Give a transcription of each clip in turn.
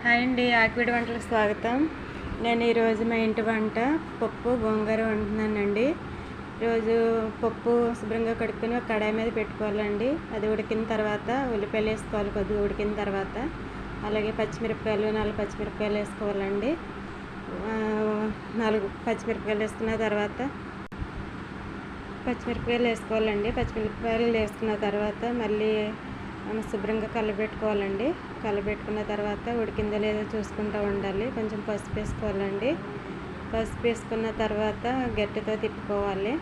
Hi అండి, ఆక్విడ్ వంటలకు స్వాగతం. నేను ఈరోజు మా ఇంటి వంట పప్పు గోంగూర వండుతున్నానండి. ఈరోజు పప్పు శుభ్రంగా కడుక్కొని ఒక కడాయి మీద పెట్టుకోవాలండి. అది ఉడికిన తర్వాత ఉల్లిపాయలు వేసుకోవాలి, కొద్దిగా ఉడికిన తర్వాత. అలాగే పచ్చిమిరపకాయలు 4 పచ్చిమిరపకాయలు వేసుకోవాలండి. 4 పచ్చిమిరపకాయలు వేసుకున్న తర్వాత పచ్చిమిరపకాయలు వేసుకున్న తర్వాత మళ్ళీ శుభ్రంగా కలబెట్టుకోవాలండి. కలబెట్టుకున్న తర్వాత ఉడికిందో లేదో చూసుకుంటూ ఉండాలి. కొంచెం పసుపు వేసుకోవాలండి. పసుపు వేసుకున్న తర్వాత గట్టితో తిప్పుకోవాలి.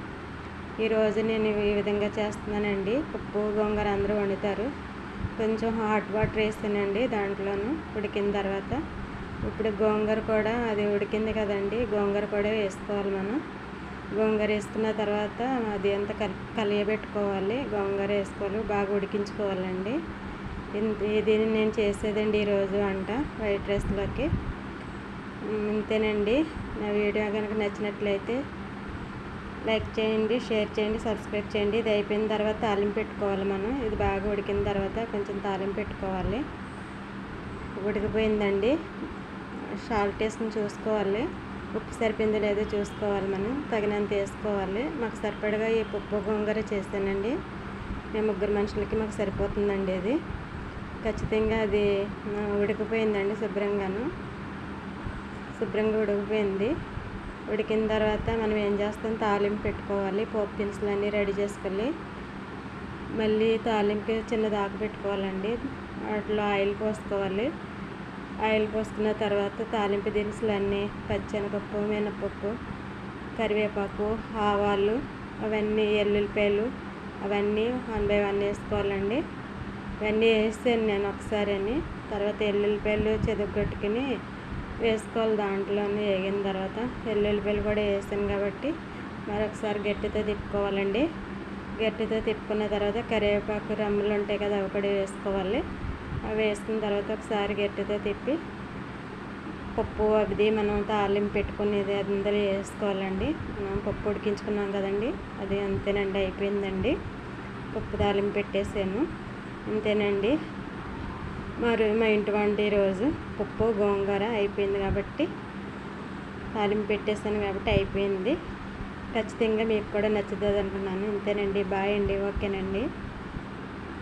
ఈరోజు నేను ఈ విధంగా చేస్తున్నానండి. పప్పు గోంగూర అందరూ వండుతారు. కొంచెం హాట్ వాటర్ వేసానండి దాంట్లోనూ ఉడికిన తర్వాత. ఇప్పుడు గోంగూర కూడా అది ఉడికింది కదండి, గోంగూర కూడా వేసుకోవాలి మనం. గోంగూర వేసుకున్న తర్వాత అది అంతా కలియబెట్టుకోవాలి. గోంగూర వేసుకోవాలి, బాగా ఉడికించుకోవాలండి. ఇది నేను చేసేదండి ఈరోజు వంట వైట్ రైస్లోకి. ఇంతేనండి. నా వీడియో కనుక నచ్చినట్లయితే లైక్ చేయండి, షేర్ చేయండి, సబ్స్క్రైబ్ చేయండి. ఇది అయిపోయిన తర్వాత తాలింపు పెట్టుకోవాలి మనం. ఇది బాగా ఉడికిన తర్వాత కొంచెం తాలింపు పెట్టుకోవాలి. ఉడికిపోయిందండి. సాల్ట్ వేసుకుని చూసుకోవాలి, ఉప్పు సరిపోయిందో లేదో చూసుకోవాలి. మనం తగినంత వేసుకోవాలి. మాకు సరిపడగా ఈ పప్పు గోంగూర చేశానండి. మేము 3 మనుషులకి మాకు సరిపోతుందండి. ఇది ఖచ్చితంగా అది ఉడికిపోయిందండి. శుభ్రంగా ఉడికిపోయింది. ఉడికిన తర్వాత మనం ఏం చేస్తాం, తాలింపు పెట్టుకోవాలి. పోపు దినుసులు అన్నీ రెడీ చేసుకొని మళ్ళీ తాలింపు చిన్నదాకా పెట్టుకోవాలండి. వాటిలో ఆయిల్ పోసుకోవాలి. ఆయిల్ పోసుకున్న తర్వాత తాలింపు దినుసులు అన్నీ పచ్చెనపప్పు, మినపప్పు, కరివేపాకు, ఆవాలు, అవన్నీ ఎల్లుల్లిపాయలు అవన్నీ 1 by 1 వేసుకోవాలండి. ఇవన్నీ వేసాను నేను ఒకసారి అని. తర్వాత ఎల్లుల్లిపాయలు చెదగొట్టుకుని వేసుకోవాలి. దాంట్లోనే వేగిన తర్వాత ఎల్లుల్లిపాయలు కూడా వేసాను కాబట్టి మరొకసారి గట్టితో తిప్పుకోవాలండి. గట్టితో తిప్పుకున్న తర్వాత కరివేపాకు రమ్మలు ఉంటాయి కదా, అవి కూడా వేసుకోవాలి. అవి వేసుకున్న తర్వాత ఒకసారి గట్టితో తిప్పి పప్పు అది మనం తాలింపు పెట్టుకునేది అందరూ వేసుకోవాలండి. మనం పప్పు ఉడికించుకున్నాం కదండి, అది అంతేనండి. అయిపోయిందండి. పప్పు తాలింపు పెట్టేసాను. అంతేనండి. మా ఇంటి వంట ఈరోజు పప్పు గోంగూర అయిపోయింది కాబట్టి, తాలింపు పెట్టేసాను కాబట్టి అయిపోయింది. ఖచ్చితంగా మీకు కూడా నచ్చుతుంది అనుకున్నాను. అంతేనండి. బాయ్ అండి. ఓకేనండి.